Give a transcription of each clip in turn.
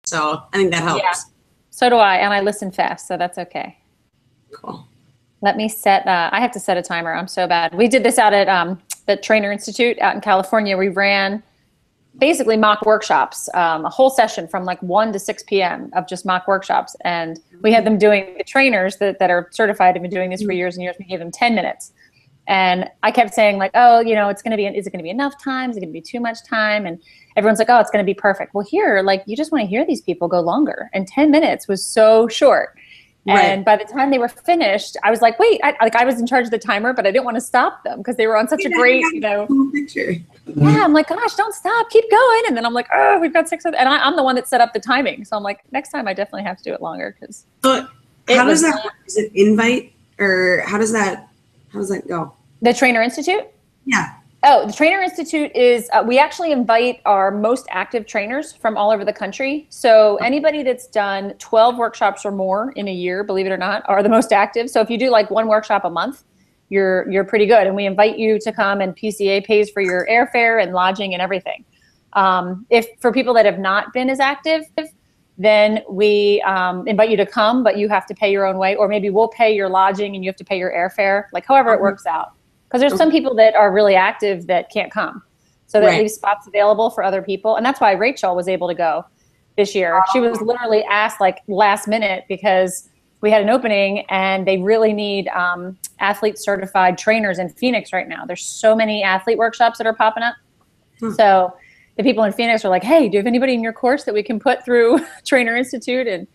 So I think that helps. Yeah, so do I, and I listen fast, so that's okay. Cool. Let me set, I have to set a timer. I'm so bad. We did this out at the Trainer Institute out in California. We ran basically mock workshops, a whole session from like 1 to 6 p.m. of just mock workshops. And we had them doing, the trainers that are certified have been doing this for years and years. We gave them 10 minutes. And I kept saying like, oh, you know, is it going to be enough time? Is it going to be too much time? And everyone's like, oh, it's going to be perfect. Well, here, like, you just want to hear these people go longer. And 10 minutes was so short. Right. And by the time they were finished, I was like, wait, I was in charge of the timer, but I didn't want to stop them because they were on such a great, you know, picture. Yeah, I'm like, gosh, don't stop, keep going. And then I'm like, oh, we've got 6 of them. And I'm the one that set up the timing. So I'm like, next time I definitely have to do it longer. Because how does that work? Is it invite or how does that go? The Trainer Institute? Yeah. Oh, the Trainer Institute is, we actually invite our most active trainers from all over the country. So anybody that's done 12 workshops or more in a year, believe it or not, are the most active. So if you do like 1 workshop a month, you're pretty good. And we invite you to come, and PCA pays for your airfare and lodging and everything. If for people that have not been as active, then we invite you to come, but you have to pay your own way, or maybe we'll pay your lodging and you have to pay your airfare, like however it works out. Because there's some people that are really active that can't come. So that leaves spots available for other people. And that's why Rachel was able to go this year. She was literally asked like last minute because we had an opening and they really need athlete certified trainers in Phoenix right now. There's so many athlete workshops that are popping up. So the people in Phoenix are like, hey, do you have anybody in your course that we can put through Trainer Institute? And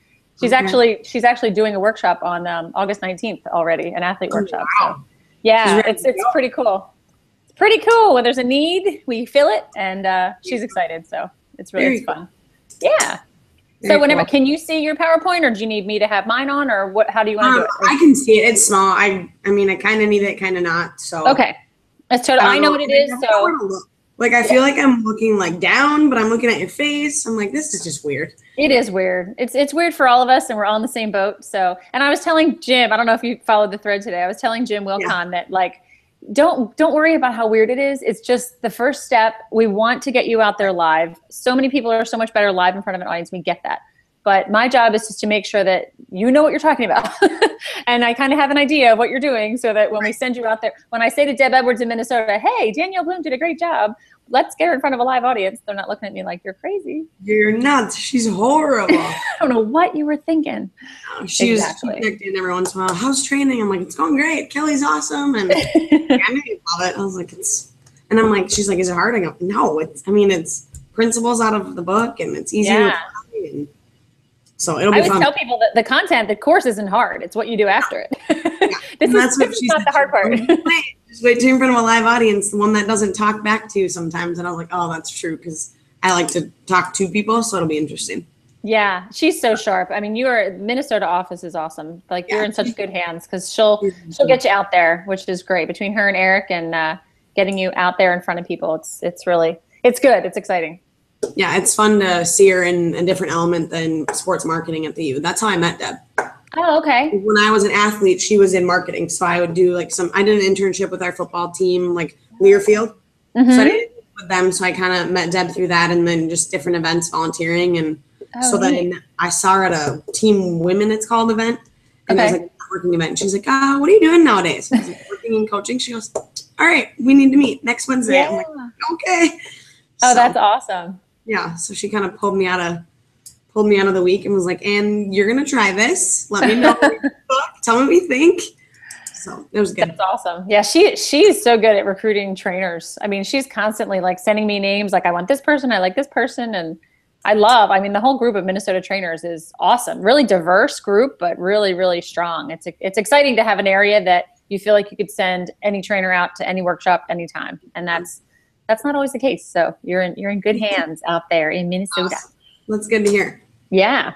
she's actually doing a workshop on August 19th already, an athlete workshop. Wow. So. Yeah, it's pretty cool. It's pretty cool. When there's a need, we fill it, and she's excited. So it's fun. Yeah. So whenever, can you see your PowerPoint, or do you need me to have mine on, or what? How do you want to do it? I can see it. It's small. I mean, I kind of need it, kind of not. So okay, that's totally. I know what it is. So like, I feel like I'm looking like down, but I'm looking at your face. I'm like, this is just weird. It is weird. It's weird for all of us, and we're all in the same boat. So, and I was telling Jim, I don't know if you followed the thread today. I was telling Jim Wilcon that like, don't worry about how weird it is. It's just the first step. We want to get you out there live. So many people are so much better live in front of an audience. We get that. But my job is just to make sure that you know what you're talking about. And I kind of have an idea of what you're doing, so that when we send you out there, when I say to Deb Edwards in Minnesota, hey, Danielle Bloom did a great job, let's get her in front of a live audience. They're not looking at me like, you're crazy. You're nuts. She's horrible. I don't know what you were thinking. She was connecting every once in a while. How's training? I'm like, it's going great. Kelly's awesome. And I knew you love it. I was like, and I'm like, she's like, is it hard? I go, no, it's principles out of the book, and it's easy to apply, and so it'll be fun. I always tell people that the content, the course isn't hard. It's what you do after it. This is not the hard part. Just wait till you're in front of a live audience, the one that doesn't talk back to you sometimes. And I was like, oh, that's true, because I like to talk to people, so it'll be interesting. Yeah, she's so sharp. I mean, Minnesota office is awesome. Like, you're in such good hands, because she'll get you out there, which is great. Between her and Eric, and getting you out there in front of people, it's good. It's exciting. Yeah, it's fun to see her in a different element than sports marketing at the U. That's how I met Deb. Oh, okay. When I was an athlete, she was in marketing. So I would do like I did an internship with our football team, like Learfield. Mm-hmm. So I did it with them. So I kind of met Deb through that, and then just different events, volunteering. And then I saw her at a Team Women, it's called, event. And it was like a networking event. And she's like, what are you doing nowadays? I was like, working and coaching. She goes, all right, we need to meet next Wednesday. Yeah. I'm like, okay. Oh, that's awesome. Yeah. So she kind of pulled me out of the week and was like, and you're going to try this. Let me know. Tell me what you think. So it was good. That's awesome. Yeah. She's so good at recruiting trainers. I mean, she's constantly like sending me names. Like, I want this person. I like this person. And I mean, the whole group of Minnesota trainers is awesome. Really diverse group, but really, really strong. It's exciting to have an area that you feel like you could send any trainer out to any workshop anytime. And that's not always the case. So you're in good hands out there in Minnesota. Awesome. That's good to hear. Yeah.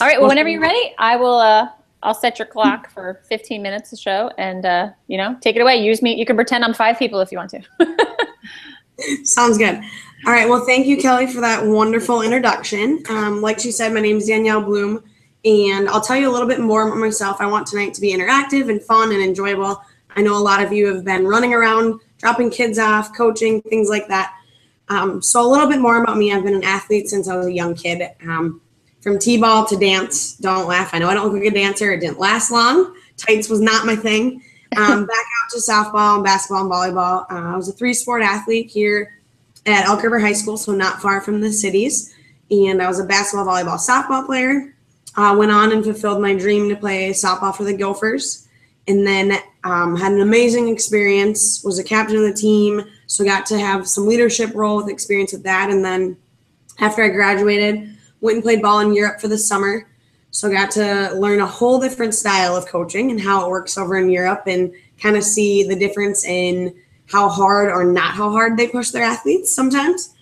All right. Well, whenever you're ready, I'll set your clock for 15 minutes to show, and take it away. Use me. You can pretend I'm 5 people if you want to. Sounds good. All right. Well, thank you, Kelly, for that wonderful introduction. Like she said, my name is Danielle Bloom, and I'll tell you a little bit more about myself. I want tonight to be interactive and fun and enjoyable. I know a lot of you have been running around, dropping kids off, coaching, things like that. So a little bit more about me. I've been an athlete since I was a young kid. from t-ball to dance. Don't laugh. I know I don't look like a dancer. It didn't last long. Tights was not my thing. Back out to softball and basketball and volleyball. I was a 3-sport athlete here at Elk River High School, so not far from the cities. And I was a basketball, volleyball, softball player. Went on and fulfilled my dream to play softball for the Gophers. And then had an amazing experience, was a captain of the team, so got to have some leadership role with experience with that. And then after I graduated, went and played ball in Europe for the summer. So got to learn a whole different style of coaching and how it works over in Europe, and kind of see the difference in how hard or not how hard they push their athletes sometimes.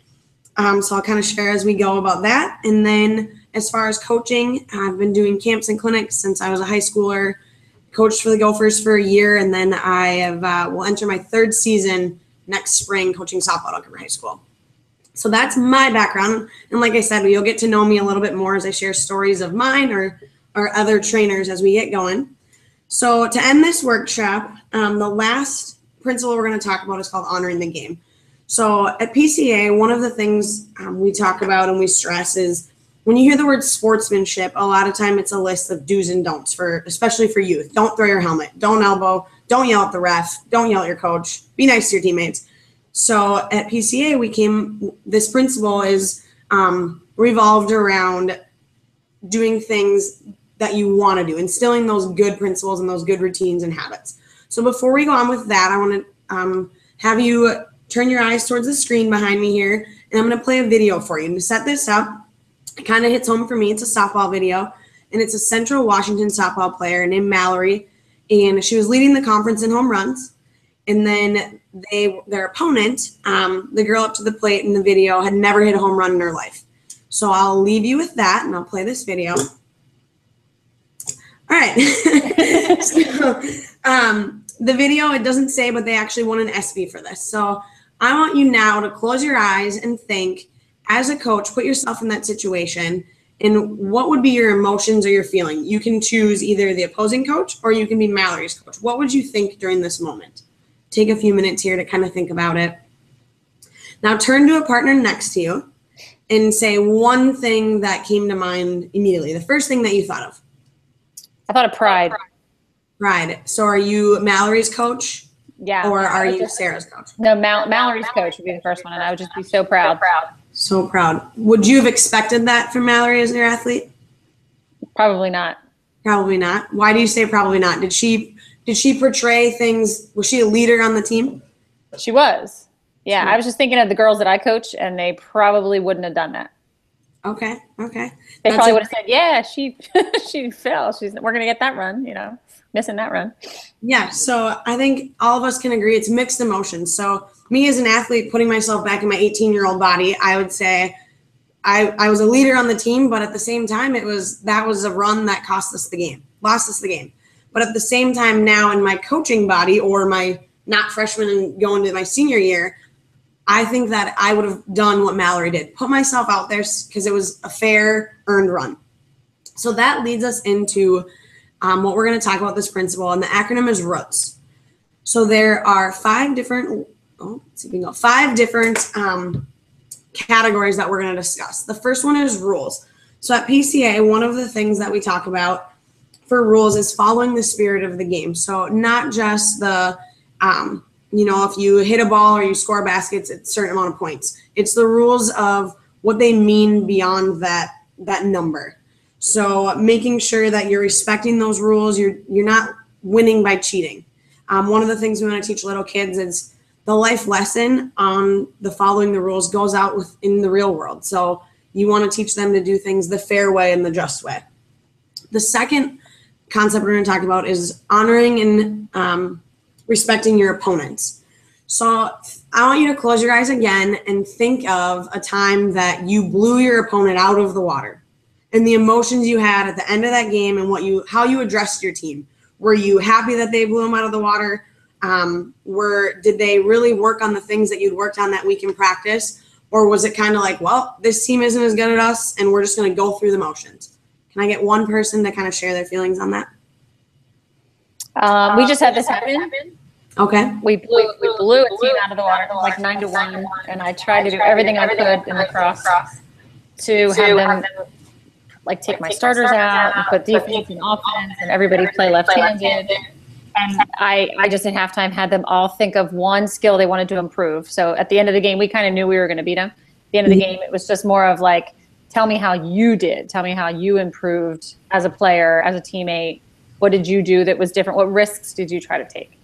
So I'll kind of share as we go about that. And then as far as coaching, I've been doing camps and clinics since I was a high schooler, coached for the Gophers for a year, and then I have will enter my 3rd season next spring coaching softball at Elk River High School. So that's my background. And like I said, you'll get to know me a little bit more as I share stories of mine or other trainers as we get going. So to end this workshop, the last principle we're going to talk about is called honoring the game. So at PCA, one of the things we talk about and we stress is when you hear the word sportsmanship, a lot of time it's a list of do's and don'ts, especially for youth. Don't throw your helmet. Don't elbow. Don't yell at the ref. Don't yell at your coach. Be nice to your teammates. So at PCA, this principle is revolved around doing things that you want to do, instilling those good principles and those good routines and habits. So before we go on with that, I want to have you turn your eyes towards the screen behind me here, and I'm going to play a video for you. And to set this up, it kind of hits home for me. It's a softball video, and it's a Central Washington softball player named Mallory, and she was leading the conference in home runs. And then their opponent, the girl up to the plate in the video, had never hit a home run in her life. So I'll leave you with that, and I'll play this video. All right. So, the video, it doesn't say, but they actually won an ESPY for this. So I want you now to close your eyes and think, as a coach, put yourself in that situation, and what would be your emotions or your feeling? You can choose either the opposing coach or you can be Mallory's coach. What would you think during this moment? Take a few minutes here to kind of think about it. Now turn to a partner next to you and say one thing that came to mind immediately. The first thing that you thought of. I thought of pride. Pride. So are you Mallory's coach? Yeah. Or are you Sarah's coach? No, Mallory's coach would be the first one, and I would just be so proud. So proud. Would you have expected that from Mallory as your athlete? Probably not. Probably not. Why do you say probably not? Did she portray things? Was she a leader on the team? She was. Yeah, I was just thinking of the girls that I coach, and they probably wouldn't have done that. Okay. They probably would have said, "Yeah, she fell. We're gonna get that run. Missing that run." Yeah. So I think all of us can agree it's mixed emotions. So me as an athlete, putting myself back in my 18-year-old body, I would say I was a leader on the team, but at the same time, that was a run that lost us the game. But at the same time, now in my coaching body, or my not freshman and going to my senior year, I think that I would have done what Mallory did, put myself out there because it was a fair earned run. So that leads us into what we're going to talk about this principle, and the acronym is ROOTS. So there are 5 different categories that we're going to discuss. The first one is rules. So at PCA, one of the things that we talk about for rules is following the spirit of the game. So not just the, if you hit a ball or you score baskets, it's a certain amount of points. It's the rules of what they mean beyond that number. So making sure that you're respecting those rules, you're not winning by cheating. One of the things we want to teach little kids is the life lesson on the following the rules goes out in the real world. So you want to teach them to do things the fair way and the just way. The second concept we're going to talk about is honoring and respecting your opponents. So I want you to close your eyes again and think of a time that you blew your opponent out of the water and the emotions you had at the end of that game and how you addressed your team. Were you happy that they blew them out of the water? Did they really work on the things that you'd worked on that week in practice? Or was it kind of like, well, this team isn't as good as us and we're just going to go through the motions? Can I get one person to kind of share their feelings on that? We just had this happen. Okay. We blew a team out of the water. It was like 9-1, and I tried to do everything I could in the cross to have them like take my starters out and put defense and offense and everybody play left-handed. And I just at halftime had them all think of one skill they wanted to improve. So at the end of the game, we kind of knew we were going to beat them. At the end of the game, it was just more of like, tell me how you did. Tell me how you improved as a player, as a teammate. What did you do that was different? What risks did you try to take?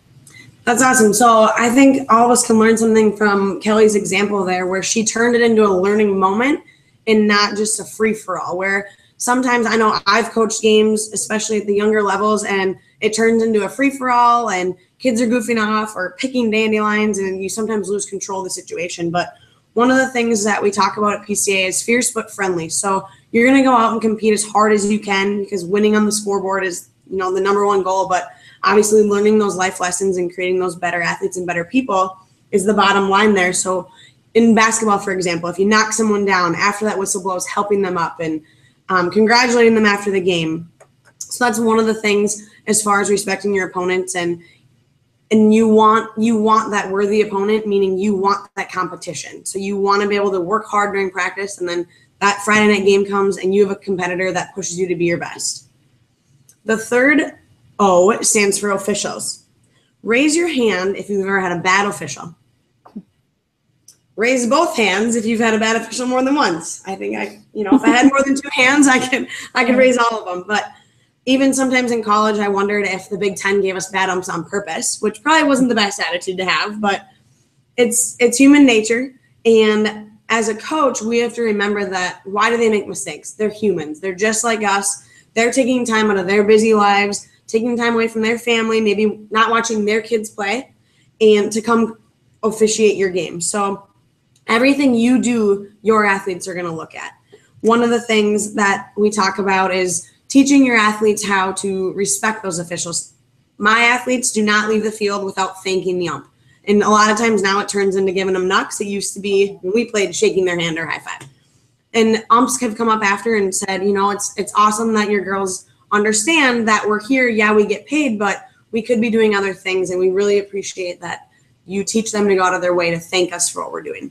That's awesome. So I think all of us can learn something from Kelly's example there, where she turned it into a learning moment and not just a free-for-all, where sometimes I know I've coached games, especially at the younger levels, and it turns into a free-for-all and kids are goofing off or picking dandelions, and you sometimes lose control of the situation. But one of the things that we talk about at PCA is fierce but friendly. So you're going to go out and compete as hard as you can, because winning on the scoreboard is, the number one goal. But obviously learning those life lessons and creating those better athletes and better people is the bottom line there. So in basketball, for example, if you knock someone down, after that whistle blows, helping them up and congratulating them after the game. So that's one of the things as far as respecting your opponents, and you want that worthy opponent, meaning you want that competition. So you want to be able to work hard during practice, and then that Friday night game comes and you have a competitor that pushes you to be your best. The third O stands for officials. Raise your hand if you've ever had a bad official. Raise both hands if you've had a bad official more than once. I think if I had more than two hands, I could raise all of them. But even sometimes in college, I wondered if the Big Ten gave us bad umps on purpose, which probably wasn't the best attitude to have, but it's human nature. And as a coach, we have to remember that why do they make mistakes? They're humans. They're just like us. They're taking time out of their busy lives, taking time away from their family, maybe not watching their kids play, and to come officiate your game. So everything you do, your athletes are going to look at. One of the things that we talk about is teaching your athletes how to respect those officials. My athletes do not leave the field without thanking the ump. And a lot of times now it turns into giving them knucks. It used to be when we played shaking their hand or high five. And umps have come up after and said, it's awesome that your girls understand that we're here. Yeah, we get paid, but we could be doing other things. And we really appreciate that you teach them to go out of their way to thank us for what we're doing.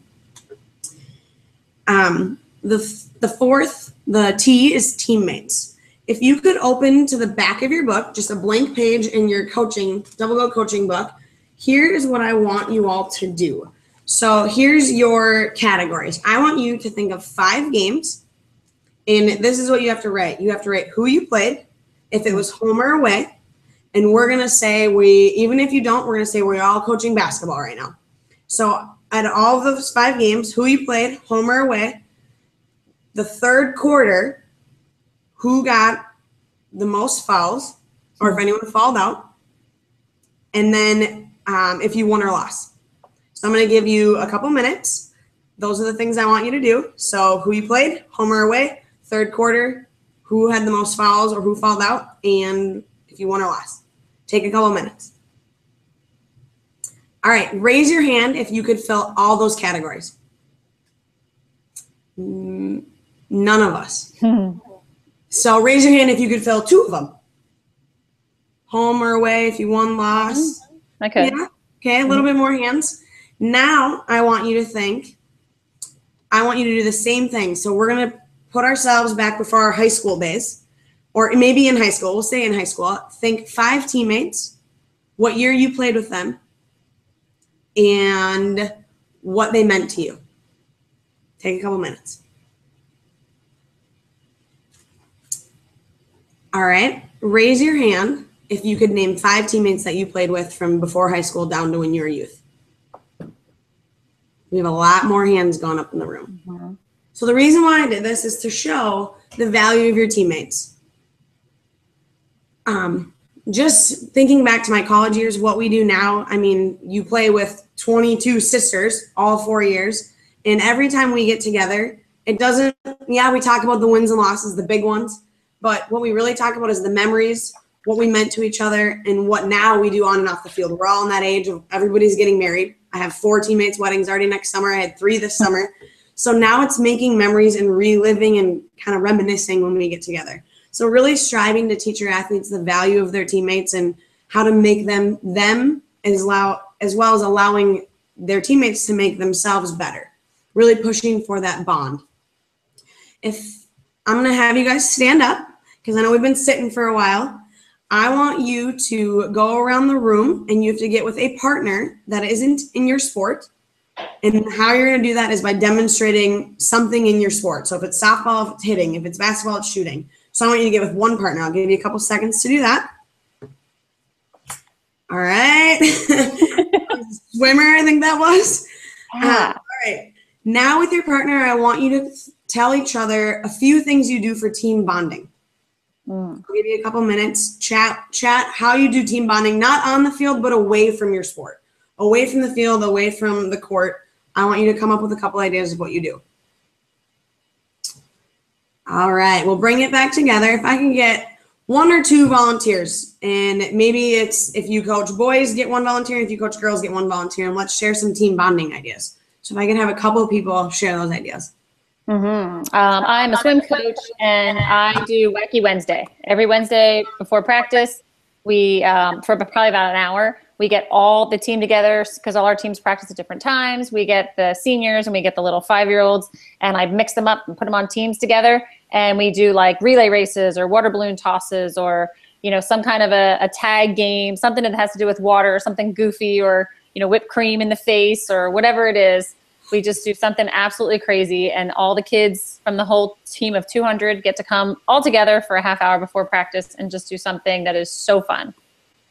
The fourth, the T, is teammates. If you could open to the back of your book, just a blank page in your double go coaching book, here is what I want you all to do. So here's your categories. I want you to think of 5 games, and this is what you have to write. You have to write who you played, if it was home or away, and we're going to say even if you don't, we're going to say we're all coaching basketball right now. So out of all of those 5 games, who you played, home or away, the third quarter, who got the most fouls, or if anyone fouled out, and then if you won or lost. So I'm going to give you a couple minutes. Those are the things I want you to do. So who you played, home or away, third quarter, who had the most fouls or who fouled out, and if you won or lost. Take a couple minutes. All right, raise your hand if you could fill all those categories. None of us. So raise your hand if you could fill 2 of them. Home or away, if you won, lost. Okay. Yeah. Okay, a little bit more hands. Now I want you to do the same thing. So we're going to put ourselves back before our high school days, or maybe in high school. We'll stay in high school. Think 5 teammates, what year you played with them, and what they meant to you. Take a couple minutes. All right, raise your hand if you could name 5 teammates that you played with from before high school down to when you were youth. We have a lot more hands going up in the room. Mm-hmm. So the reason why I did this is to show the value of your teammates. Just thinking back to my college years, what we do now, you play with 22 sisters all 4 years, and every time we get together, we talk about the wins and losses, the big ones, but what we really talk about is the memories, what we meant to each other, and what now we do on and off the field. We're all in that age of everybody's getting married. I have 4 teammates' weddings already next summer. I had 3 this summer. So now it's making memories and reliving and kind of reminiscing when we get together. So really striving to teach your athletes the value of their teammates and how to make them as well as allowing their teammates to make themselves better. Really pushing for that bond. If I'm going to have you guys stand up because I know we've been sitting for a while. I want you to go around the room and you have to get with a partner that isn't in your sport. And how you're going to do that is by demonstrating something in your sport. So if it's softball, if it's hitting, if it's basketball, it's shooting. So I want you to get with one partner. I'll give you a couple seconds to do that. All right. Swimmer, I think that was. Yeah. All right. Now with your partner, I want you to tell each other a few things you do for team bonding. I'll give you a couple minutes. Chat how you do team bonding, not on the field, but away from your sport. Away from the field, away from the court. I want you to come up with a couple ideas of what you do. All right, we'll bring it back together. If I can get 1 or 2 volunteers, and maybe it's if you coach boys, get 1 volunteer. If you coach girls, get 1 volunteer, and let's share some team bonding ideas. So if I can have a couple of people share those ideas. I'm a swim coach, and I do Wacky Wednesday. Every Wednesday before practice, we, for probably about an hour, we get all the team together because all our teams practice at different times. We get the seniors and we get the little 5-year-olds, and I mix them up and put them on teams together. And we do like relay races or water balloon tosses or, some kind of a tag game, something that has to do with water or something goofy or, whipped cream in the face or whatever it is. We just do something absolutely crazy, and all the kids from the whole team of 200 get to come all together for a half hour before practice and just do something that is so fun.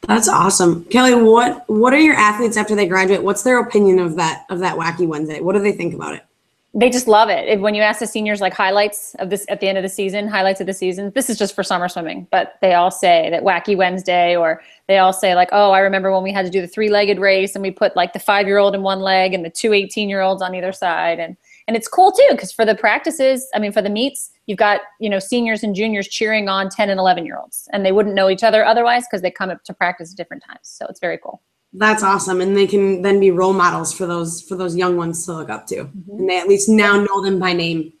That's awesome. Kelly, what are your athletes after they graduate? What's their opinion of that Wacky Wednesday? What do they think about it? They just love it. When you ask the seniors like highlights of this at the end of the season, highlights of the season, this is just for summer swimming, but they all say that Wacky Wednesday, or they all say like, oh, I remember when we had to do the 3-legged race and we put like the 5-year-old in one leg and the 2 18-year-olds on either side. And it's cool too, because for the practices, for the meets, you've got, seniors and juniors cheering on 10 and 11-year-olds, and they wouldn't know each other otherwise because they come up to practice at different times. So it's very cool. That's awesome. And they can then be role models for those young ones to look up to. And they at least now know them by name.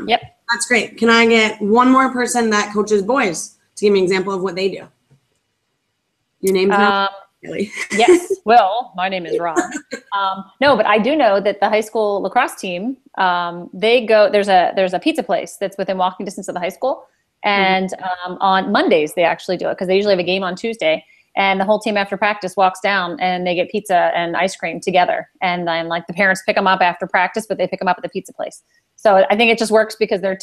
Yep. That's great. Can I get one more person that coaches boys to give me an example of what they do? Your name's not Kelly. Yes. Well, my name is Ron. No, but I do know that the high school lacrosse team, there's a pizza place that's within walking distance of the high school. And on Mondays, they actually do it because they usually have a game on Tuesday. And the whole team after practice walks down and they get pizza and ice cream together. And then like the parents pick them up after practice, but they pick them up at the pizza place. So I think it just works because their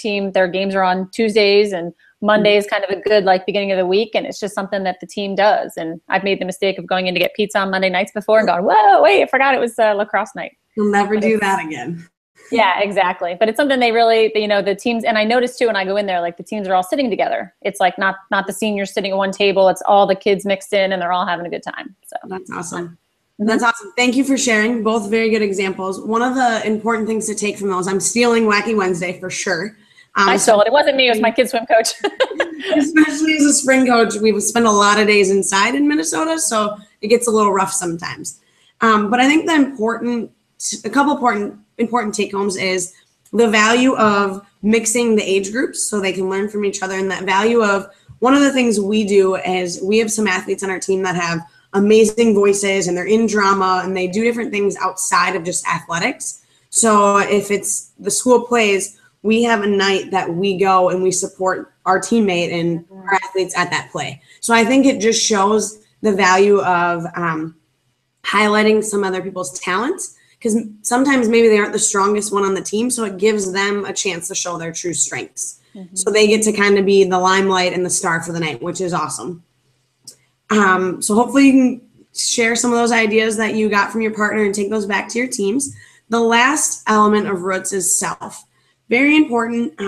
games are on Tuesdays, and Monday is kind of a good like beginning of the week. And it's just something that the team does. And I've made the mistake of going in to get pizza on Monday nights before and going, whoa, wait, I forgot it was lacrosse night. You'll never do that again. Yeah, exactly. But it's something they really, the teams, and I notice too when I go in there, like the teams are all sitting together. It's like not the seniors sitting at one table. It's all the kids mixed in and they're all having a good time. So that's awesome. That's awesome. Thank you for sharing. Both very good examples. One of the important things to take from those, I'm stealing Wacky Wednesday for sure. I stole it. It wasn't me. It was my kid's swim coach. Especially as a spring coach, we spend a lot of days inside in Minnesota, so it gets a little rough sometimes. But I think a couple important take homes is the value of mixing the age groups so they can learn from each other, and that value of one of the things we do is we have some athletes on our team that have amazing voices and they're in drama and they do different things outside of just athletics. So if it's the school plays, we have a night that we go and we support our teammate and our athletes at that play. So I think it just shows the value of highlighting some other people's talents, because sometimes maybe they aren't the strongest one on the team, so it gives them a chance to show their true strengths. So they get to kind of be the limelight and the star for the night, which is awesome. So hopefully you can share some of those ideas that you got from your partner and take those back to your teams. The last element of roots is self. Very important,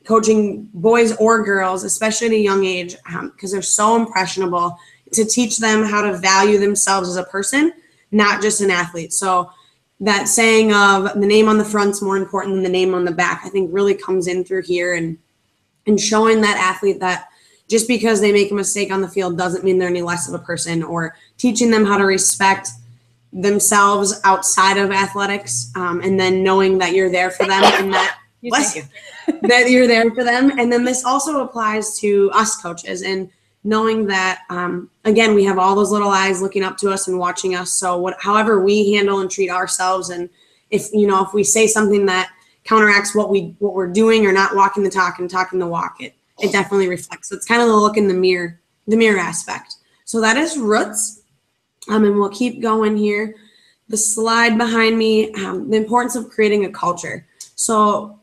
coaching boys or girls, especially at a young age, because they're so impressionable, to teach them how to value themselves as a person, not just an athlete. So that saying of the name on the front's more important than the name on the back, I think really comes in through here, and showing that athlete that just because they make a mistake on the field doesn't mean they're any less of a person, or teaching them how to respect themselves outside of athletics, and then knowing that you're there for them and that, bless you, that you're there for them. And then this also applies to us coaches, and knowing that, again, we have all those little eyes looking up to us and watching us. So however we handle and treat ourselves, and if we say something that counteracts what we're doing or not walking the talk and talking the walk. It definitely reflects. So it's kind of the look in the mirror aspect. So that is roots. And we'll keep going here. The slide behind me, the importance of creating a culture. So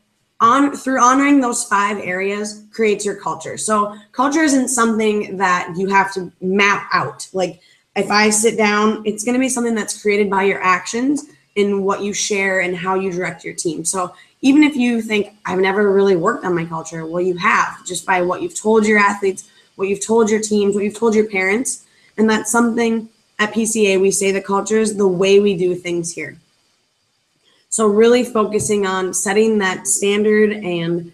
through honoring those 5 areas creates your culture. So culture isn't something that you have to map out. Like if I sit down, it's going to be something that's created by your actions and what you share and how you direct your team. So even if you think, I've never really worked on my culture, well, you have, just by what you've told your athletes, what you've told your teams, what you've told your parents. And that's something at PCA, we say the culture is the way we do things here. So really focusing on setting that standard and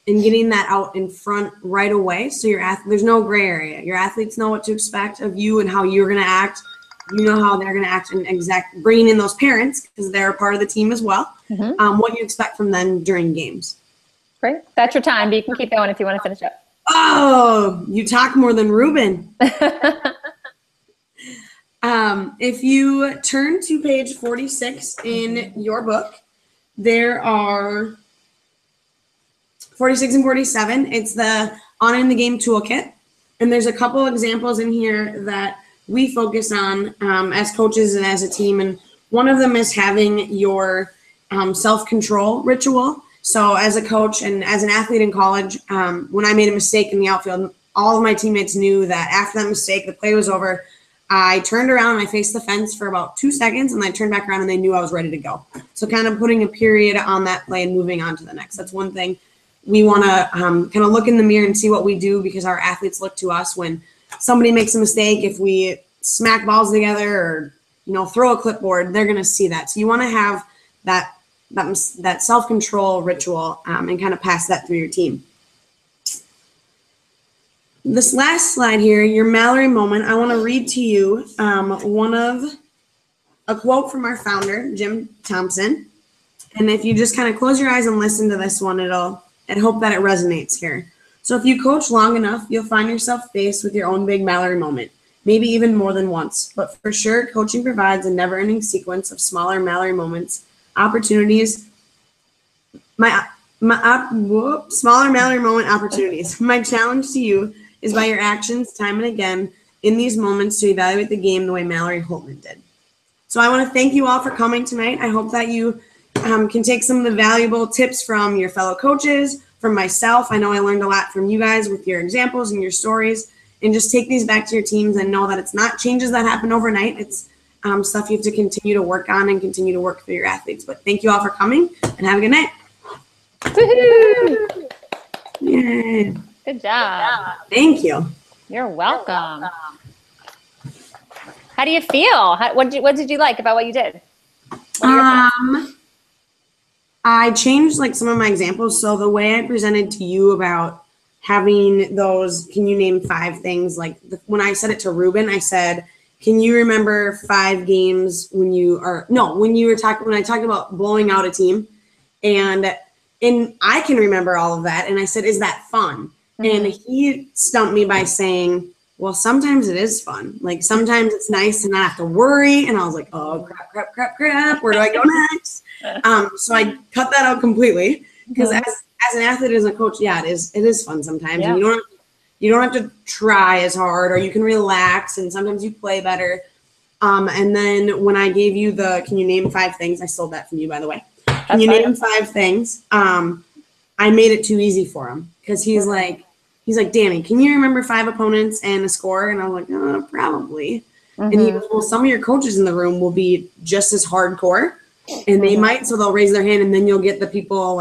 getting that out in front right away. So there's no gray area. Your athletes know what to expect of you and how you're going to act. You know how they're going to act, and bringing in those parents because they're a part of the team as well. What you expect from them during games. Great. That's your time, but you can keep going if you want to finish up. Oh, you talk more than Ruben. If you turn to page 46 in your book, there are 46 and 47. It's the Honoring the Game Toolkit. And there's a couple examples in here that we focus on as coaches and as a team. And one of them is having your self-control ritual. So as a coach and as an athlete in college, when I made a mistake in the outfield, all of my teammates knew that after that mistake, the play was over. I turned around and I faced the fence for about 2 seconds, and I turned back around and they knew I was ready to go. So kind of putting a period on that play and moving on to the next. That's one thing we want to kind of look in the mirror and see what we do, because our athletes look to us when somebody makes a mistake. If we smack balls together or, throw a clipboard, they're going to see that. So you want to have that self-control ritual and kind of pass that through your team. This last slide here, your Mallory moment, I want to read to you a quote from our founder, Jim Thompson. And if you just kind of close your eyes and listen to this one, I hope that it resonates here. So if you coach long enough, you'll find yourself faced with your own big Mallory moment, maybe even more than once. But for sure, coaching provides a never-ending sequence of smaller Mallory moments, opportunities, smaller Mallory moment opportunities. My challenge to you is by your actions time and again in these moments to evaluate the game the way Mallory Holtman did. So I want to thank you all for coming tonight. I hope that you can take some of the valuable tips from your fellow coaches, from myself. I know I learned a lot from you guys with your examples and your stories, and just take these back to your teams and know that it's not changes that happen overnight. It's stuff you have to continue to work on and continue to work for your athletes. But thank you all for coming, and have a good night. Woo-hoo! Yay. Good job. Thank you. You're welcome. How do you feel? What did you like about what you did? I changed some of my examples. So the way I presented to you about having those, can you name 5 things? When I said it to Ruben, I said, can you remember 5 games when I talked about blowing out a team, and I can remember all of that. And I said, is that fun? Mm-hmm. And he stumped me by saying, well, sometimes it is fun. Sometimes it's nice to not have to worry. And I was like, oh, crap. Where do I go next? So I cut that out completely, because as an athlete, as a coach, it is fun sometimes. Yeah. And you don't have to try as hard, or you can relax, and sometimes you play better. And then when I gave you can you name 5 things? I stole that from you, by the way. Can you name 5 things? I made it too easy for him, because he's like, Danny, can you remember 5 opponents and a score? And I was like, probably. Mm-hmm. And he goes, well, some of your coaches in the room will be just as hardcore, and they might, so they'll raise their hand, and then you'll get the people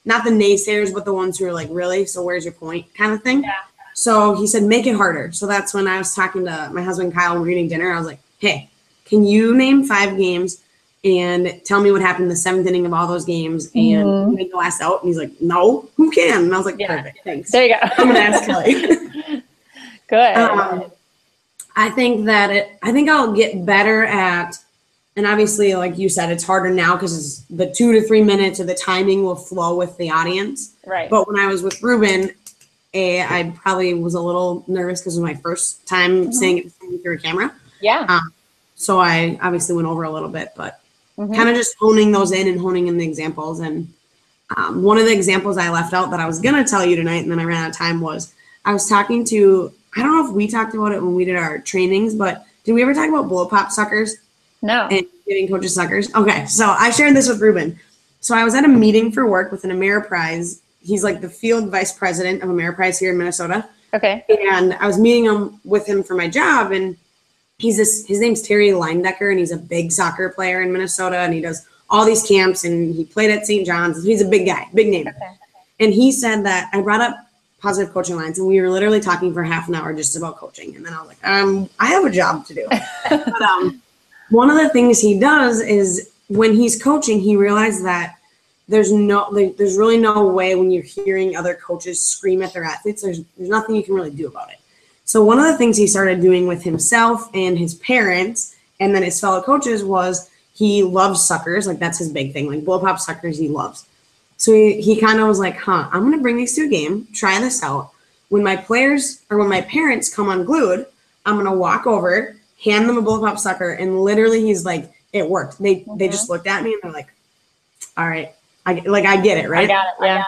not the naysayers, but the ones who are really, so where's your point kind of thing. Yeah. So he said, make it harder. So that's when I was talking to my husband, Kyle, and we're eating dinner. I was like, hey, can you name 5 games and tell me what happened in the 7th inning of all those games and make the last out? And he's like, no, who can? And I was like, perfect, thanks. There you go. I'm gonna ask Kelly. Good. I think I'll get better at, and obviously, like you said, it's harder now because the 2 to 3 minutes of the timing will flow with the audience. Right. But when I was with Ruben, I probably was a little nervous because it was my first time saying it through a camera. Yeah. So I obviously went over a little bit, but kind of just honing those in and honing in the examples. And one of the examples I left out that I was going to tell you tonight, and then I ran out of time, was I was talking to, I don't know if we talked about it when we did our trainings, but did we ever talk about blow pop suckers? No. And giving coaches suckers? Okay, so I shared this with Ruben. So I was at a meeting for work with an Ameriprise. He's like the field vice president of Ameriprise here in Minnesota. Okay. And I was meeting with him for my job, and his name's Terry Leindecker, and he's a big soccer player in Minnesota, and he does all these camps, and he played at St. John's. He's a big guy, big name. Okay. And he said that I brought up positive coaching lines, and we were literally talking for half an hour just about coaching. And then I was like, I have a job to do. But one of the things he does is when he's coaching, he realized that there's really no way when you're hearing other coaches scream at their athletes, there's nothing you can really do about it. So one of the things he started doing with himself and his parents and then his fellow coaches was he loves suckers. Like that's his big thing, like blow pop suckers he loves. So he kind of was like, I'm going to bring these to a game, try this out. When my parents come unglued, I'm going to walk over, hand them a blow pop sucker, and literally he's like, it worked. They just looked at me and they're like, all right. I get it, right? I got it. Yeah.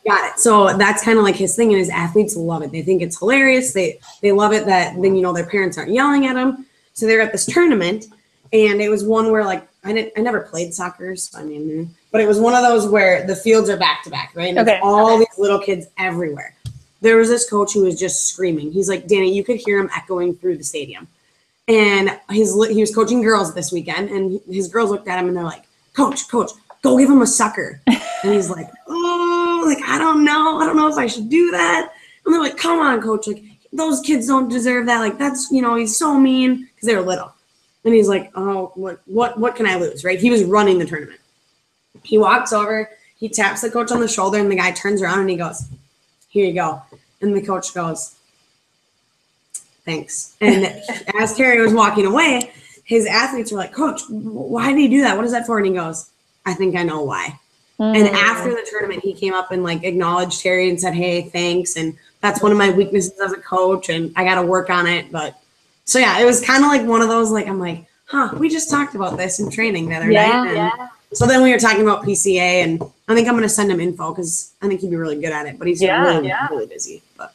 Got it. So that's kind of like his thing, and his athletes love it. They think it's hilarious. They love it that then, their parents aren't yelling at them. So they're at this tournament, and it was one where like, I never played soccer, so but it was one of those where the fields are back to back, right? And it's all these little kids everywhere. There was this coach who was just screaming. He's like, Danny, you could hear him echoing through the stadium. And he was coaching girls this weekend, and his girls looked at him and they're like, Coach, go give him a sucker. And he's like, I don't know if I should do that. And they're like, come on, coach. Like, those kids don't deserve that. Like, that's, he's so mean, because they were little. And he's like, oh, what can I lose, right? He was running the tournament. He walks over, he taps the coach on the shoulder, and the guy turns around and he goes, here you go. And the coach goes, thanks. And as Terry was walking away, his athletes were like, Coach, why did he do that? What is that for? And he goes, I think I know why. And after the tournament, he came up and like acknowledged Terry and said, hey, thanks. And that's one of my weaknesses as a coach, and I got to work on it. But so, yeah, it was kind of like one of those, like, I'm like, we just talked about this in training the other night. And so then we were talking about PCA, and I think I'm going to send him info because I think he'd be really good at it, but he's really busy. But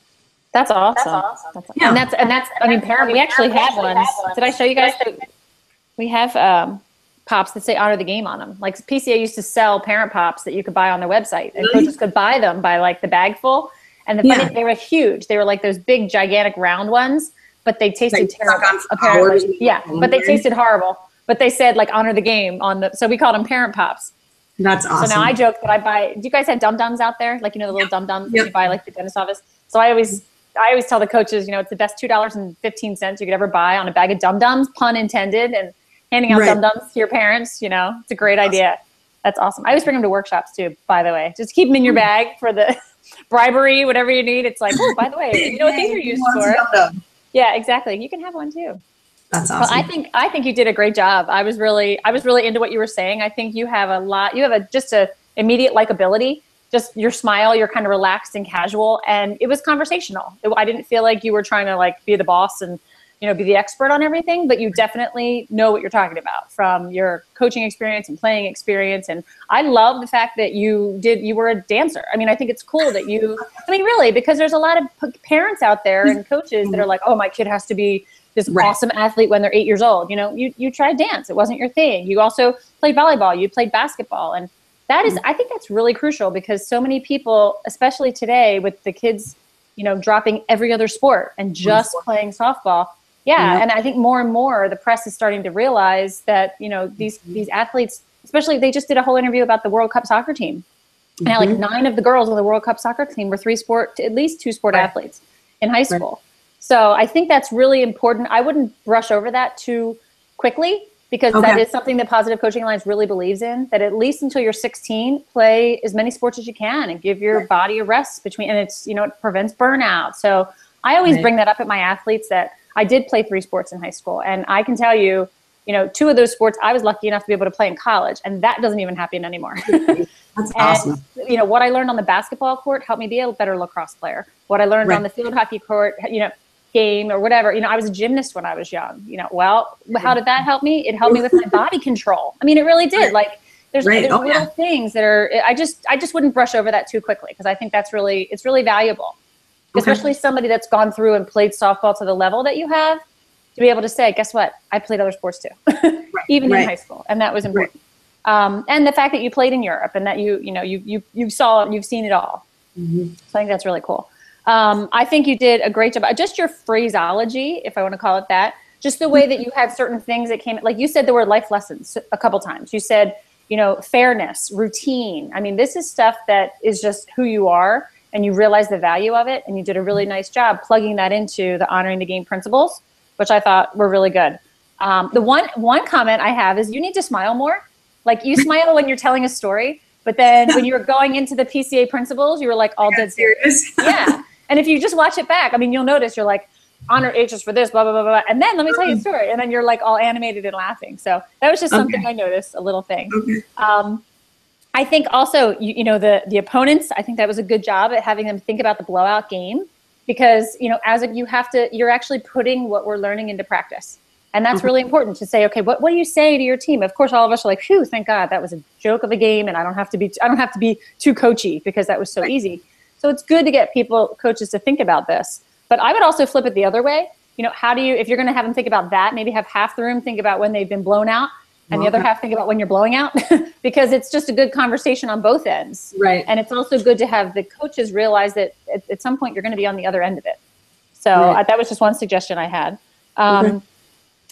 that's awesome. Yeah. And that's, I mean, parent, we actually have ones. Did I show you guys that we have, pops that say honor the game on them? Like PCA used to sell parent pops that you could buy on their website, and coaches could buy them by like the bag full. And they were huge. They were like those big, gigantic round ones, but they tasted terrible. Apparently, but they tasted horrible. But they said like honor the game on the. So we called them parent pops. That's awesome. So now I joke that I buy. Do you guys have Dum Dums out there? Like the little Dum Dums that you buy like the dentist office. So I always tell the coaches, it's the best $2.15 you could ever buy on a bag of Dum Dums, pun intended, and handing out Dum Dums to your parents, it's a great idea. That's awesome. I always bring them to workshops too, by the way. Just keep them in your bag for the bribery, whatever you need. It's like, oh, by the way, you know what these are used for? Yeah, exactly. You can have one too. That's awesome. Well, I think you did a great job. I was really into what you were saying. I think you have just a immediate likability. Just your smile, you're kind of relaxed and casual, and it was conversational. I didn't feel like you were trying to like be the boss and be the expert on everything, but you definitely know what you're talking about from your coaching experience and playing experience. And I love the fact that you were a dancer. I mean, I think it's cool that really, because there's a lot of parents out there and coaches that are like, oh, my kid has to be this awesome athlete when they're 8 years old. You tried dance. It wasn't your thing. You also played volleyball. You played basketball. And that is, I think that's really crucial, because so many people, especially today with the kids, dropping every other sport and just playing softball. Yeah. And I think more and more the press is starting to realize that, these athletes, especially, they just did a whole interview about the World Cup soccer team. And like 9 of the girls on the World Cup soccer team were at least 2 sport athletes in high school. So I think that's really important. I wouldn't brush over that too quickly, because that is something that Positive Coaching Alliance really believes in, that at least until you're 16, play as many sports as you can and give your body a rest between, and it's, it prevents burnout. So I always bring that up at my athletes, that I did play 3 sports in high school, and I can tell you, 2 of those sports I was lucky enough to be able to play in college, and that doesn't even happen anymore. That's awesome. What I learned on the basketball court helped me be a better lacrosse player. What I learned on the field hockey court, game or whatever. I was a gymnast when I was young, well, how did that help me? It helped me with my body control. I mean, it really did. Like there's little things that are, I just wouldn't brush over that too quickly. Cause I think it's really valuable, especially somebody that's gone through and played softball to the level that you have, to be able to say, guess what? I played other sports too, even in high school. And that was important. And the fact that you played in Europe and that you've seen it all. So I think that's really cool. I think you did a great job. Just your phraseology, if I want to call it that, just the way that you had certain things that came, like you said the word life lessons a couple times. You said, fairness, routine. I mean, this is stuff that is just who you are, and you realize the value of it. And you did a really nice job plugging that into the honoring the game principles, which I thought were really good. The one comment I have is you need to smile more. Like you smile when you're telling a story, but then when you were going into the PCA principles, you were like all dead serious. Yeah. And if you just watch it back, I mean, you'll notice you're like, honor H's for this, blah, blah, blah, blah. And then let me tell you a story. And then you're like all animated and laughing. So that was just something I noticed, a little thing. I think also, the opponents, I think that was a good job at having them think about the blowout game, because, you're actually putting what we're learning into practice. And that's really important to say, okay, what do you say to your team? Of course, all of us are like, phew, thank God that was a joke of a game. And I don't have to be too coachy because that was so easy. So it's good to get coaches to think about this. But I would also flip it the other way. How do you, if you're going to have them think about that, maybe have half the room think about when they've been blown out and the other half think about when you're blowing out, because it's just a good conversation on both ends. Right. And it's also good to have the coaches realize that at some point you're going to be on the other end of it. So that was just one suggestion I had.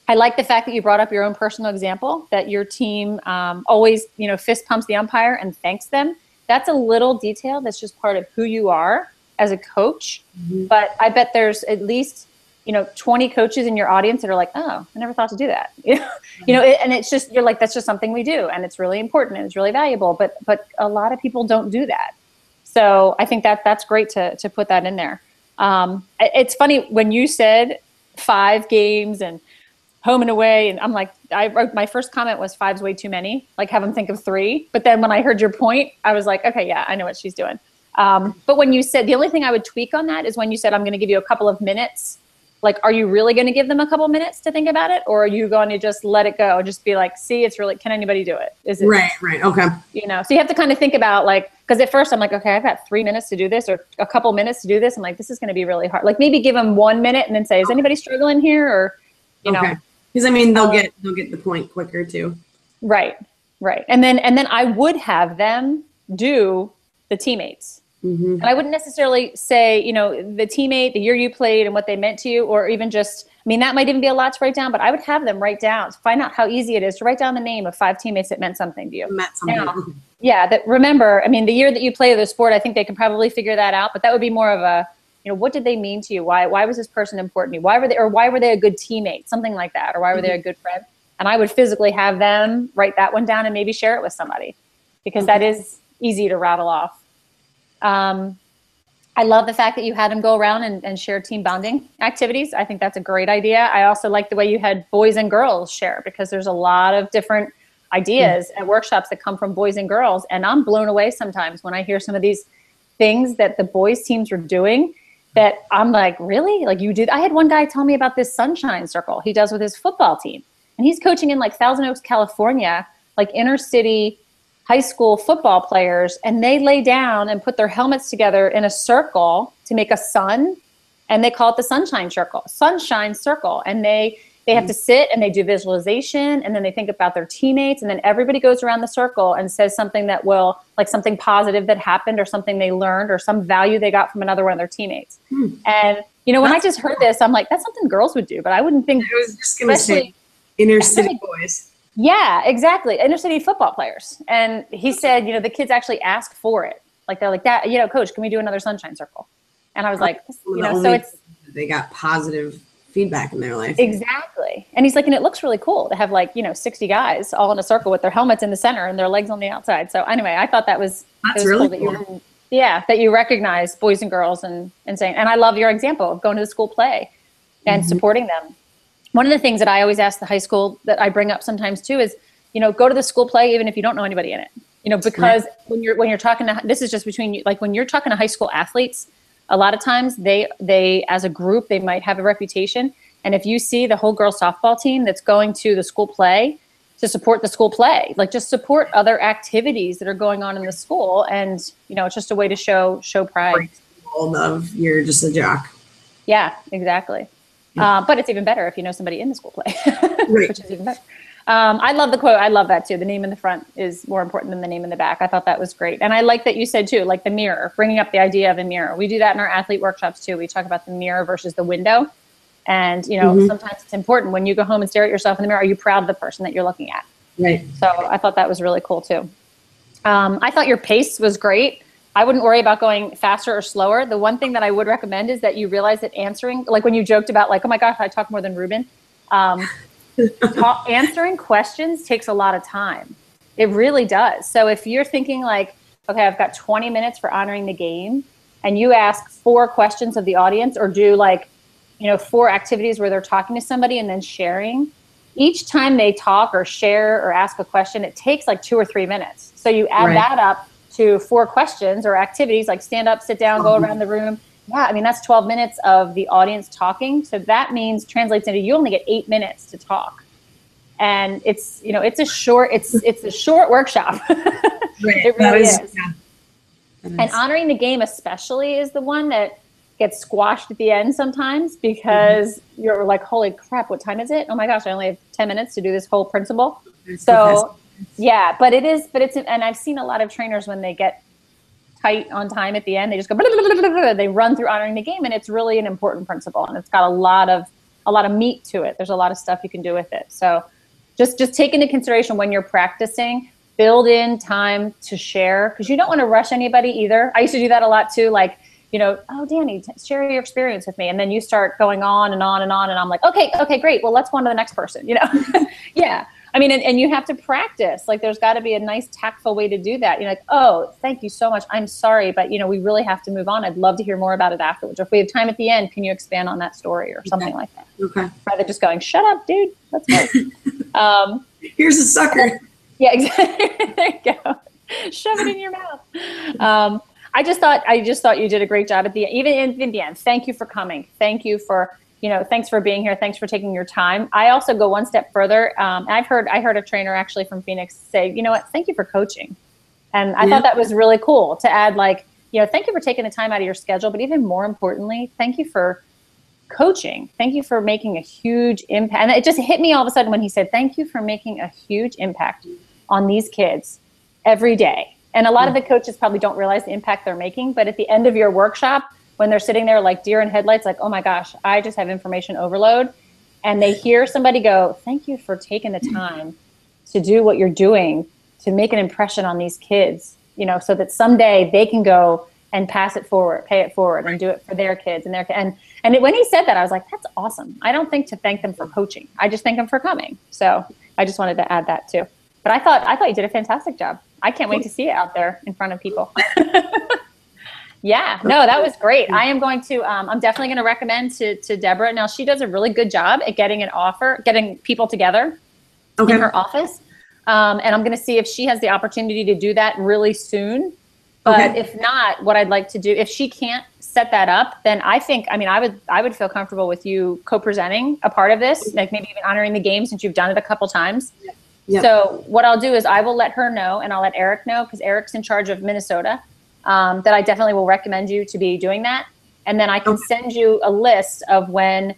I like the fact that you brought up your own personal example, that your team always, fist pumps the umpire and thanks them. That's a little detail that's just part of who you are as a coach. But I bet there's at least, 20 coaches in your audience that are like, oh, I never thought to do that. And it's just, you're like, that's just something we do. And it's really important and it's really valuable. But a lot of people don't do that. So I think that's great to put that in there. It's funny when you said 5 games and home and away, and I'm like, I wrote, my first comment was 5's way too many, like have them think of 3. But then when I heard your point, I was like, okay, yeah, I know what she's doing. But when you said, the only thing I would tweak on that is when you said, I'm going to give you a couple of minutes, like, are you really going to give them a couple minutes to think about it? Or are you going to just let it go? Just be like, see, it's really, can anybody do it? Is it right. Okay. So you have to kind of think about like, because at first I'm like, okay, I've got 3 minutes to do this or a couple minutes to do this. I'm like, this is going to be really hard. Like maybe give them 1 minute and then say, is anybody struggling here? Or, know. Because I mean, they'll get the point quicker too. Right. And then I would have them do the teammates. And I wouldn't necessarily say, the teammate, the year you played and what they meant to you, or even just, I mean, that might even be a lot to write down, but I would have them write down, find out how easy it is to write down the name of 5 teammates that meant something to you. That remember, I mean, the year that you play the sport, I think they can probably figure that out, but that would be more of a, what did they mean to you? Why was this person important to you? Why were they a good teammate? Something like that. Or why were they a good friend? And I would physically have them write that one down and maybe share it with somebody, because that is easy to rattle off. I love the fact that you had them go around and share team bonding activities. I think that's a great idea. I also like the way you had boys and girls share, because there's a lot of different ideas at workshops that come from boys and girls. And I'm blown away sometimes when I hear some of these things that the boys teams are doing that I'm like, really? Like you did? I had one guy tell me about this sunshine circle he does with his football team. And he's coaching in like Thousand Oaks, California, like inner city high school football players, and they lay down and put their helmets together in a circle to make a sun, and they call it the sunshine circle. And they have to sit and they do visualization, and then they think about their teammates, and then everybody goes around the circle and says something that will, like something positive that happened or something they learned or some value they got from another one of their teammates. And when I just heard this, I'm like, that's something girls would do, but I wouldn't think. I was just going to say inner city boys. Yeah, exactly. Inner city football players. And he said, the kids actually ask for it. Like they're like, that, Coach, can we do another sunshine circle? And I was like, so it's, they got positive feedback in their life. Exactly. And he's like, and it looks really cool to have 60 guys all in a circle with their helmets in the center and their legs on the outside. So anyway, I thought that's really cool. That you recognize boys and girls and saying, and I love your example of going to the school play and supporting them. One of the things that I always ask the high school that I bring up sometimes too is, go to the school play even if you don't know anybody in it. Because when you're talking to, this is just between you, like when you're talking to high school athletes, a lot of times they as a group, they might have a reputation. And if you see the whole girls softball team that's going to the school play to support the school play, like just support other activities that are going on in the school. And, it's just a way to show pride. Of you're just a jock. Yeah, exactly. But it's even better if you know somebody in the school play, right. Which is even better. I love the quote. I love that too. The name in the front is more important than the name in the back. I thought that was great. And I like that you said too, like the mirror, bringing up the idea of a mirror. We do that in our athlete workshops too. We talk about the mirror versus the window. And, sometimes it's important when you go home and stare at yourself in the mirror, are you proud of the person that you're looking at? Right. So I thought that was really cool too. I thought your pace was great. I wouldn't worry about going faster or slower. The one thing that I would recommend is that you realize that answering, like when you joked about like, oh my gosh, I talk more than Ruben. Answering questions takes a lot of time. It really does. So if you're thinking like, okay, I've got 20 minutes for honoring the game, and you ask 4 questions of the audience, or do like, 4 activities where they're talking to somebody and then sharing, each time they talk or share or ask a question, it takes like 2 or 3 minutes. So you add that up to 4 questions or activities, like stand up, sit down, go around the room. Yeah, I mean, that's 12 minutes of the audience talking. So that means translates into you only get 8 minutes to talk. And it's, it's a short workshop. Right. It really is. Yeah. And honoring the game especially is the one that gets squashed at the end sometimes, because you're like, holy crap, what time is it? Oh my gosh, I only have 10 minutes to do this whole principle. So yeah, but it's, and I've seen a lot of trainers when they get tight on time at the end, they just go, blah, blah, blah, blah, blah, they run through honoring the game. And it's really an important principle, and it's got a lot of meat to it. There's a lot of stuff you can do with it. So just take into consideration when you're practicing, build in time to share, because you don't want to rush anybody either. I used to do that a lot too. Like, oh, Danny, share your experience with me. And then you start going on and on and on. And I'm like, okay, great. Well, let's go on to the next person, Yeah. I mean, and you have to practice. Like, there's got to be a nice tactful way to do that. You're like, oh, thank you so much. I'm sorry, but we really have to move on. I'd love to hear more about it afterwards. Or if we have time at the end, can you expand on that story or something like that? Okay. Rather just going, shut up, dude. Let's go. Here's a sucker. Yeah, exactly. There you go. Shove it in your mouth. I just thought you did a great job at the even in the end. Thank you for coming. Thank you for thanks for being here. Thanks for taking your time. I also go one step further. I heard a trainer actually from Phoenix say, you know what, thank you for coaching. And I thought that was really cool to add, like, thank you for taking the time out of your schedule, but even more importantly, thank you for coaching. Thank you for making a huge impact. And it just hit me all of a sudden when he said, thank you for making a huge impact on these kids every day. And a lot of the coaches probably don't realize the impact they're making, but at the end of your workshop, when they're sitting there like deer in headlights, like, oh my gosh, I just have information overload. And they hear somebody go, thank you for taking the time to do what you're doing, to make an impression on these kids, so that someday they can go and pass it forward, pay it forward, and do it for their kids and when he said that, I was like, that's awesome. I don't think to thank them for coaching. I just thank them for coming. So I just wanted to add that too. But I thought you did a fantastic job. I can't wait to see it out there in front of people. Yeah, no, that was great. I am going to, I'm definitely going to recommend to Deborah. Now, she does a really good job at getting people together in her office. And I'm going to see if she has the opportunity to do that really soon. But if not, what I'd like to do, if she can't set that up, then I would feel comfortable with you co-presenting a part of this, like maybe even honoring the game since you've done it a couple times. Yeah. So what I'll do is I will let her know, and I'll let Eric know, because Eric's in charge of Minnesota, that I definitely will recommend you to be doing that. And then I can send you a list of when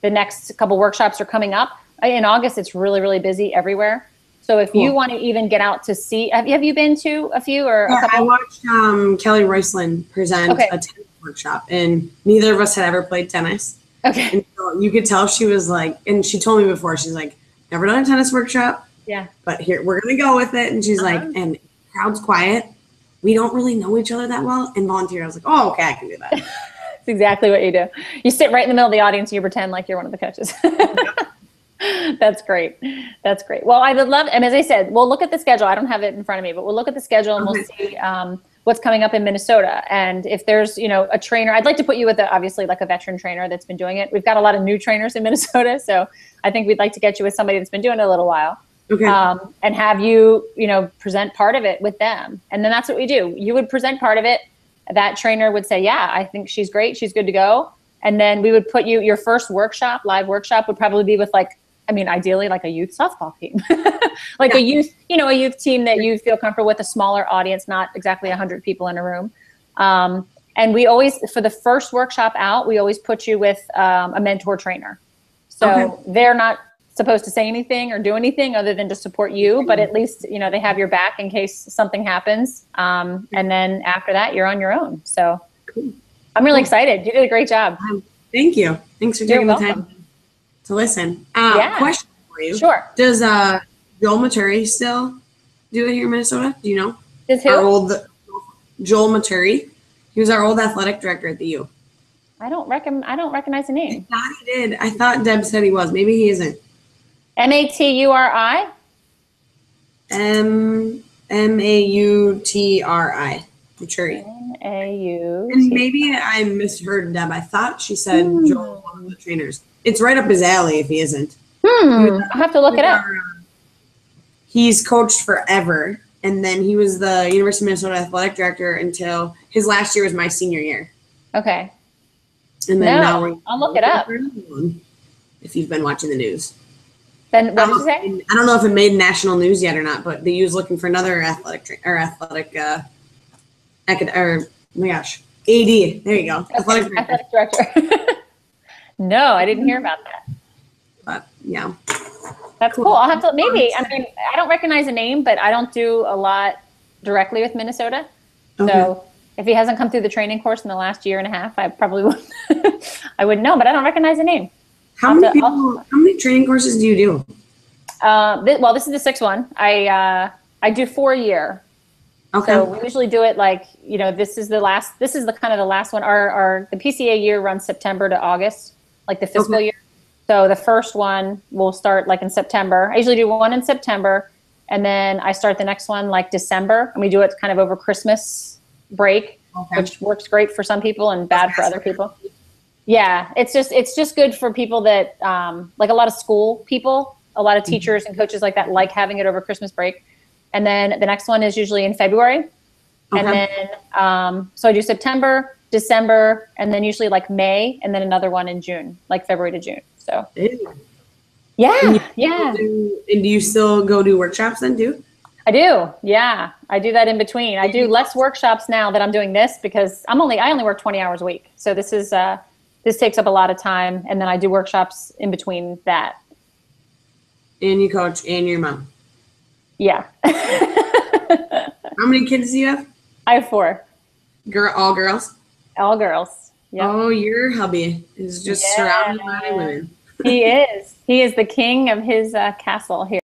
the next couple workshops are coming up. In August, it's really, really busy everywhere. So if you want to even get out to see, have you been to a few or a couple? I watched Kelly Royceland present a tennis workshop, and neither of us had ever played tennis. Okay. And so you could tell she was like, and she told me before, she's like, never done a tennis workshop. Yeah. But here, we're going to go with it. And she's like, and crowd's quiet. We don't really know each other that well. And volunteer. I was like, oh, okay, I can do that. That's exactly what you do. You sit right in the middle of the audience and you pretend like you're one of the coaches. That's great. That's great. Well, I would love, and as I said, we'll look at the schedule. I don't have it in front of me, but we'll look at the schedule and we'll see what's coming up in Minnesota. And if there's, a trainer, I'd like to put you with obviously like a veteran trainer that's been doing it. We've got a lot of new trainers in Minnesota. So I think we'd like to get you with somebody that's been doing it a little while. Okay. And have you, present part of it with them. And then that's what we do. You would present part of it. that trainer would say, yeah, I think she's great. She's good to go. And then we would put your first workshop, live workshop would probably be with ideally like a youth softball team, like a youth team that you feel comfortable with, a smaller audience, not exactly 100 people in a room. And we always, for the first workshop out, we always put you with a mentor trainer. So they're not supposed to say anything or do anything other than to support you, but at least, they have your back in case something happens. And then after that, you're on your own. So I'm really excited. You did a great job. Thank you. Thanks for taking the time to listen. Question for you. Sure. Does Joel Maturi still do it here in Minnesota? Do you know? Does who? Joel Maturi. He was our old athletic director at the U. I don't recognize the name. I thought he did. I thought Deb said he was. Maybe he isn't. Maturi? Mautri. Maturi. Maut. And maybe I misheard Deb. I thought she said Joel, one of the trainers. It's right up his alley if he isn't. I'll have to look it up. He's coached forever. And then he was the University of Minnesota athletic director until his last year was my senior year. Okay. And then now I'll look it up. If you've been watching the news. Then what did you say? I don't know if it made national news yet or not, but the U's looking for another athletic AD. There you go. Okay. Athletic director. No, I didn't hear about that. But yeah. That's cool. I'll have to I don't recognize the name, but I don't do a lot directly with Minnesota. Okay. So if he hasn't come through the training course in the last year and a half, I probably wouldn't. I wouldn't know, but I don't recognize the name. How many training courses do you do? This is the sixth one. I do 4 a year. Okay. So we usually do it this is the kind of the last one. The PCA year runs September to August, like the fiscal year. So the first one will start in September. I usually do one in September, and then I start the next one December, and we do it kind of over Christmas break, which works great for some people and bad for other people. Yeah, it's just good for people that a lot of school people, a lot of teachers and coaches like that like having it over Christmas break. And then the next one is usually in February. And then so I do September, December, and then usually May, and then another one in June, February to June. So yeah. And do you still go do workshops then too? I do. Yeah. I do that in between. I do less workshops now that I'm doing this because I only work 20 hours a week. So this takes up a lot of time. And then I do workshops in between that. And you coach and your mom. Yeah. How many kids do you have? I have 4. All girls? All girls. Yeah. Oh, your hubby is just surrounded by women. He is. He is the king of his castle here.